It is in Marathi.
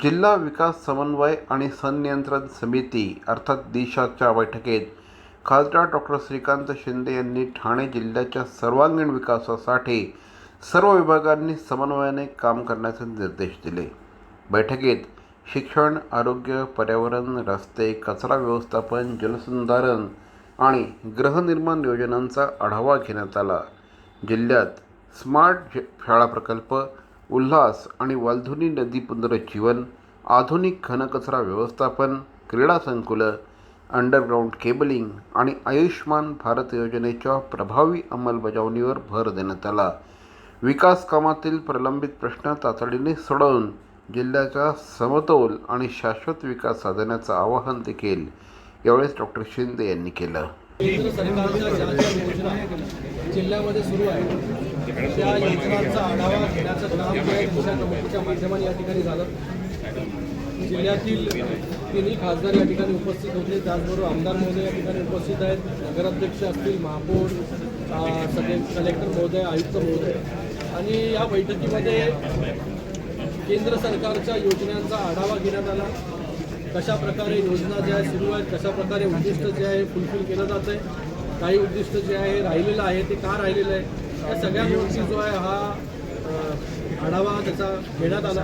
जिल्हा विकास समन्वय आणि संनियंत्रण समिती अर्थात दिशाच्या बैठकीत खासदार डॉक्टर श्रीकांत शिंदे यांनी ठाणे जिल्ह्याच्या सर्वांगीण विकासासाठी सर्व विभागांनी समन्वयाने काम करण्याचे निर्देश दिले। बैठकीत शिक्षण, आरोग्य, पर्यावरण, रस्ते, कचरा व्यवस्थापन, जलसंधारण आणि गृहनिर्माण योजनांचा आढावा घेण्यात आला। जिल्ह्यात स्मार्ट शाळा प्रकल्प, उल्हास आणि वालधुनी नदी पुनरुज्जीवन, आधुनिक घनकचरा व्यवस्थापन, क्रीडा संकुलं, अंडरग्राउंड केबलिंग आणि आयुष्मान भारत योजनेच्या प्रभावी अंमलबजावणीवर भर देण्यात आला। विकास कामातील प्रलंबित प्रश्न तातडीने सोडवून जिल्ह्याचा समतोल आणि शाश्वत विकास साधण्याचं आवाहन देखील यावेळेस डॉक्टर शिंदे यांनी केलं। केंद्र सरकारच्या ज्या योजना जिल्ह्यामध्ये सुरू आहेत त्या योजनांचा आढावा घेण्याचं काम जे आहे दिशा कमिटीच्या माध्यमाने या ठिकाणी झालं। जिल्ह्यातील तिन्ही खासदार या ठिकाणी उपस्थित होते, त्याचबरोबर आमदार महोदय या ठिकाणी उपस्थित आहेत, नगराध्यक्ष असतील, महापौर, सगळे कलेक्टर महोदय, आयुक्त महोदय। आणि या बैठकीमध्ये केंद्र सरकारच्या योजनांचा आढावा घेण्यात आला। कशा प्रकारे योजना ज्या आहे सुरू आहेत, कशा प्रकारे उद्दिष्ट जे आहे फुलफिल केलं जात आहे, काही उद्दिष्ट जे आहे राहिलेलं आहे ते का राहिलेलं आहे, या सगळ्या गोष्टी जो आहे हा आढावा त्याचा घेण्यात आला।